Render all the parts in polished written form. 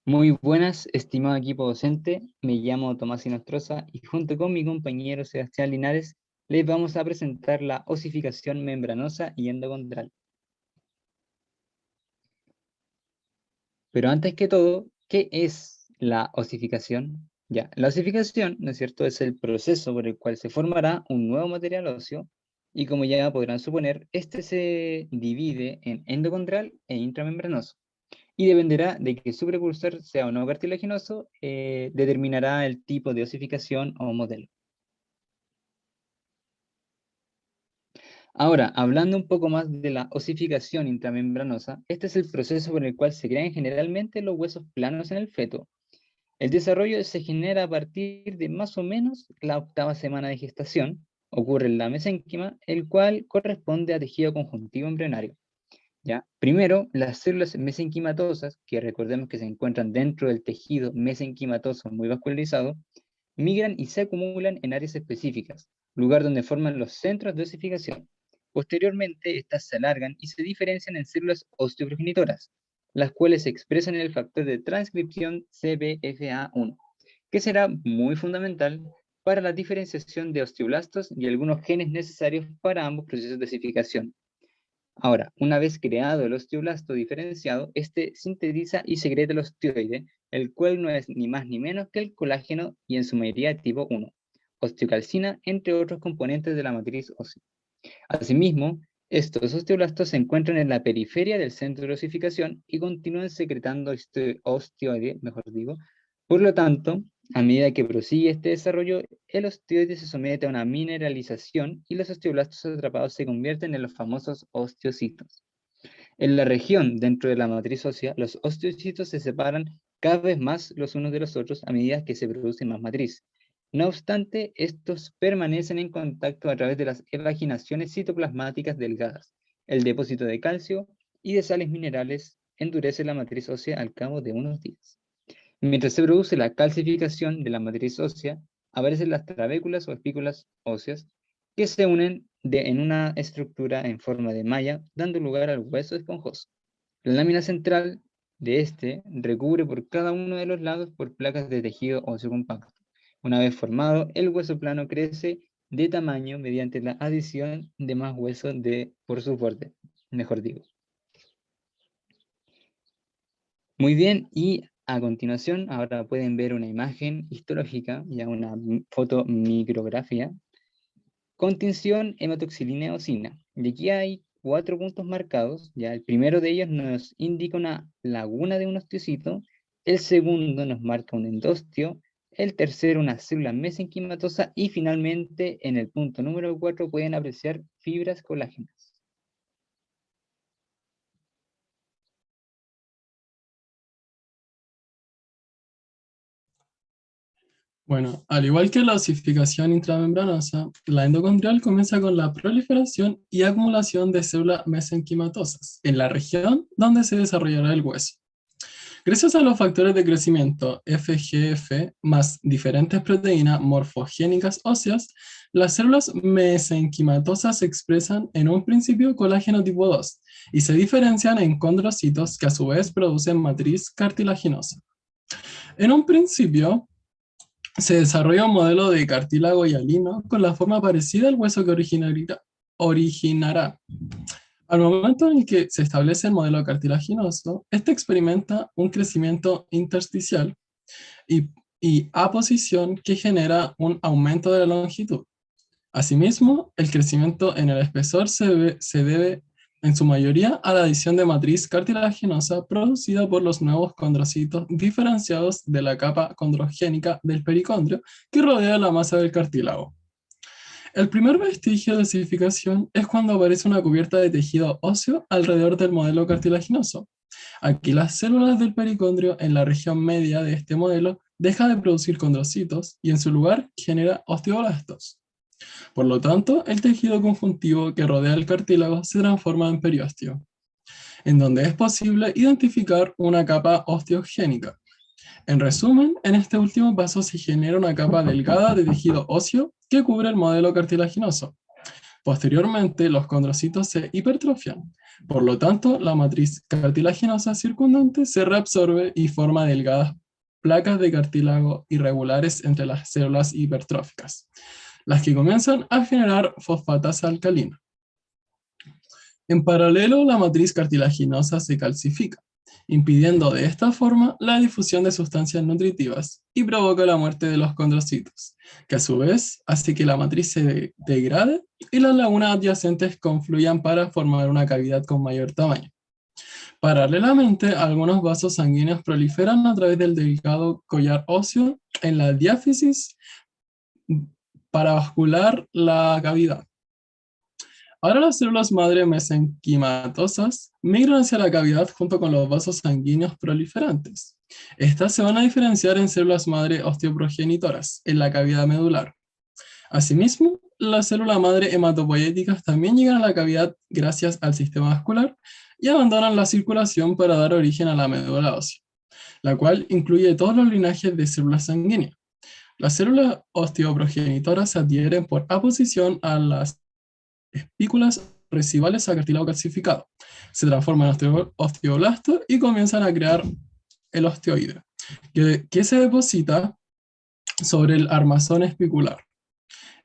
Muy buenas, estimado equipo docente. Me llamo Tomás Inostroza y junto con mi compañero Sebastián Linares les vamos a presentar la osificación membranosa y endocondral. Pero antes que todo, ¿qué es la osificación? Ya, la osificación, ¿no es cierto?, es el proceso por el cual se formará un nuevo material óseo y como ya podrán suponer, este se divide en endocondral e intramembranoso. Y dependerá de que su precursor sea o no cartilaginoso, determinará el tipo de osificación o modelo. Ahora, hablando un poco más de la osificación intramembranosa, este es el proceso por el cual se crean generalmente los huesos planos en el feto. El desarrollo se genera a partir de más o menos la octava semana de gestación, ocurre en la mesénquima, el cual corresponde a tejido conjuntivo embrionario. ¿Ya? Primero, las células mesenquimatosas, que recordemos que se encuentran dentro del tejido mesenquimatoso muy vascularizado, migran y se acumulan en áreas específicas, lugar donde forman los centros de osificación. Posteriormente, estas se alargan y se diferencian en células osteoprogenitoras, las cuales expresan el factor de transcripción CBFA1, que será muy fundamental para la diferenciación de osteoblastos y algunos genes necesarios para ambos procesos de osificación. Ahora, una vez creado el osteoblasto diferenciado, este sintetiza y secreta el osteoide, el cual no es ni más ni menos que el colágeno y en su mayoría tipo 1, osteocalcina, entre otros componentes de la matriz ósea. Asimismo, estos osteoblastos se encuentran en la periferia del centro de osificación y continúan secretando este osteoide, mejor digo. Por lo tanto, a medida que prosigue este desarrollo, el osteoide se somete a una mineralización y los osteoblastos atrapados se convierten en los famosos osteocitos. En la región dentro de la matriz ósea, los osteocitos se separan cada vez más los unos de los otros a medida que se produce más matriz. No obstante, estos permanecen en contacto a través de las evaginaciones citoplasmáticas delgadas. El depósito de calcio y de sales minerales endurece la matriz ósea al cabo de unos días. Mientras se produce la calcificación de la matriz ósea, aparecen las trabéculas o espículas óseas que se unen en una estructura en forma de malla, dando lugar al hueso esponjoso. La lámina central de este recubre por cada uno de los lados por placas de tejido óseo compacto. Una vez formado, el hueso plano crece de tamaño mediante la adición de más hueso por su borde, mejor digo. Muy bien, y a continuación ahora pueden ver una imagen histológica, ya una foto micrografía, con tinción hematoxilina eosina. Y aquí hay 4 puntos marcados, ya el primero de ellos nos indica una laguna de un osteocito, el segundo nos marca un endostio, el tercero una célula mesenquimatosa y finalmente en el punto número 4 pueden apreciar fibras colágenas. Bueno, al igual que la osificación intramembranosa, la endocondrial comienza con la proliferación y acumulación de células mesenquimatosas en la región donde se desarrollará el hueso. Gracias a los factores de crecimiento FGF más diferentes proteínas morfogénicas óseas, las células mesenquimatosas se expresan en un principio colágeno tipo 2 y se diferencian en condrocitos que a su vez producen matriz cartilaginosa. En un principio, se desarrolla un modelo de cartílago hialino con la forma parecida al hueso que originará. Al momento en el que se establece el modelo cartilaginoso, este experimenta un crecimiento intersticial y, y aposición que genera un aumento de la longitud. Asimismo, el crecimiento en el espesor se debe en su mayoría a la adición de matriz cartilaginosa producida por los nuevos condrocitos diferenciados de la capa condrogénica del pericondrio que rodea la masa del cartílago. El primer vestigio de osificación es cuando aparece una cubierta de tejido óseo alrededor del modelo cartilaginoso. Aquí las células del pericondrio en la región media de este modelo deja de producir condrocitos y en su lugar genera osteoblastos. Por lo tanto, el tejido conjuntivo que rodea el cartílago se transforma en periósteo, en donde es posible identificar una capa osteogénica. En resumen, en este último paso se genera una capa delgada de tejido óseo que cubre el modelo cartilaginoso. Posteriormente, los condrocitos se hipertrofian. Por lo tanto, la matriz cartilaginosa circundante se reabsorbe y forma delgadas placas de cartílago irregulares entre las células hipertróficas, las que comienzan a generar fosfatasa alcalina. En paralelo, la matriz cartilaginosa se calcifica, impidiendo de esta forma la difusión de sustancias nutritivas y provoca la muerte de los condrocitos, que a su vez hace que la matriz se degrade y las lagunas adyacentes confluyan para formar una cavidad con mayor tamaño. Paralelamente, algunos vasos sanguíneos proliferan a través del delgado collar óseo en la diáfisis para vascular la cavidad. Ahora las células madre mesenquimatosas migran hacia la cavidad junto con los vasos sanguíneos proliferantes. Estas se van a diferenciar en células madre osteoprogenitoras en la cavidad medular. Asimismo, las células madre hematopoieticas también llegan a la cavidad gracias al sistema vascular y abandonan la circulación para dar origen a la médula ósea, la cual incluye todos los linajes de células sanguíneas. Las células osteoprogenitoras se adhieren por aposición a las espículas residuales a cartílago calcificado. Se transforman en osteoblastos y comienzan a crear el osteoide, que se deposita sobre el armazón espicular.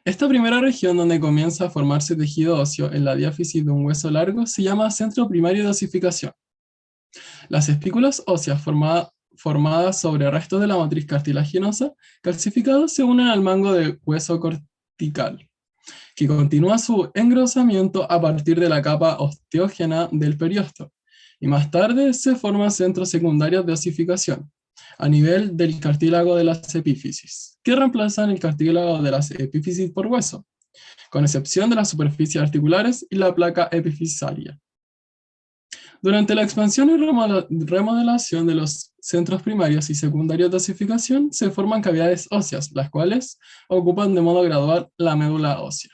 Esta primera región donde comienza a formarse tejido óseo en la diáfisis de un hueso largo se llama centro primario de osificación. Las espículas óseas formadas sobre restos de la matriz cartilaginosa calcificada se unen al mango de hueso cortical, que continúa su engrosamiento a partir de la capa osteógena del periósteo, y más tarde se forman centros secundarios de osificación, a nivel del cartílago de las epífisis, que reemplazan el cartílago de las epífisis por hueso, con excepción de las superficies articulares y la placa epifisaria. Durante la expansión y remodelación de los centros primarios y secundarios de osificación, se forman cavidades óseas, las cuales ocupan de modo gradual la médula ósea.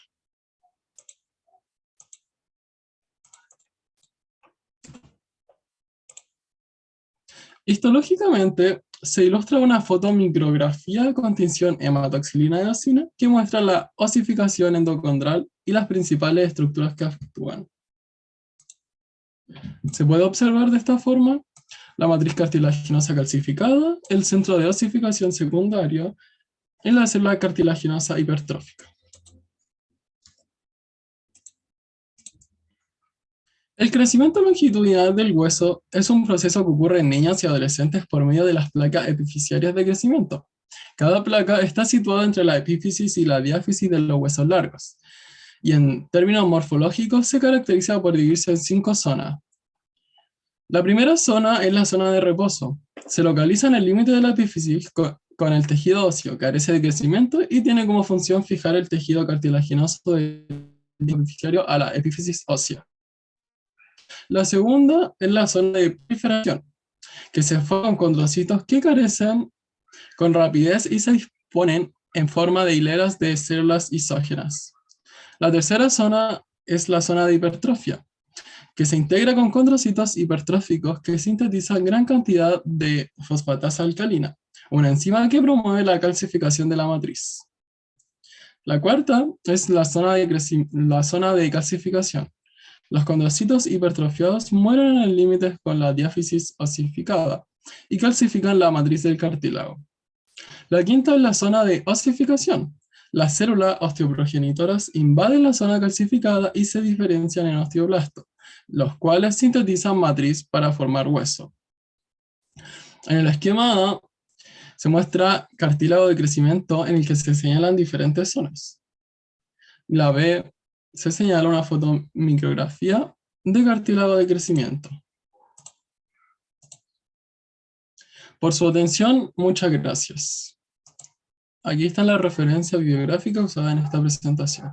Histológicamente, se ilustra una fotomicrografía con tinción hematoxilina de eosina que muestra la osificación endocondral y las principales estructuras que actúan. Se puede observar de esta forma la matriz cartilaginosa calcificada, el centro de osificación secundario y la célula cartilaginosa hipertrófica. El crecimiento longitudinal del hueso es un proceso que ocurre en niños y adolescentes por medio de las placas epifisiarias de crecimiento. Cada placa está situada entre la epífisis y la diáfisis de los huesos largos, y en términos morfológicos se caracteriza por dividirse en 5 zonas. La primera zona es la zona de reposo. Se localiza en el límite de la epífisis con el tejido óseo, carece de crecimiento y tiene como función fijar el tejido cartilaginoso del epifisario a la epífisis ósea. La segunda es la zona de proliferación, que se forma con condrocitos que crecen con rapidez y se disponen en forma de hileras de células isógenas. La tercera zona es la zona de hipertrofia, que se integra con condrocitos hipertróficos que sintetizan gran cantidad de fosfatasa alcalina, una enzima que promueve la calcificación de la matriz. La cuarta es la zona de calcificación. Los condrocitos hipertrofiados mueren en el límite con la diáfisis osificada y calcifican la matriz del cartílago. La quinta es la zona de osificación. Las células osteoprogenitoras invaden la zona calcificada y se diferencian en osteoblastos, los cuales sintetizan matriz para formar hueso. En el esquema A se muestra cartílago de crecimiento en el que se señalan diferentes zonas. La B se señala una fotomicrografía de cartílago de crecimiento. Por su atención, muchas gracias. Aquí está la referencia bibliográfica usada en esta presentación.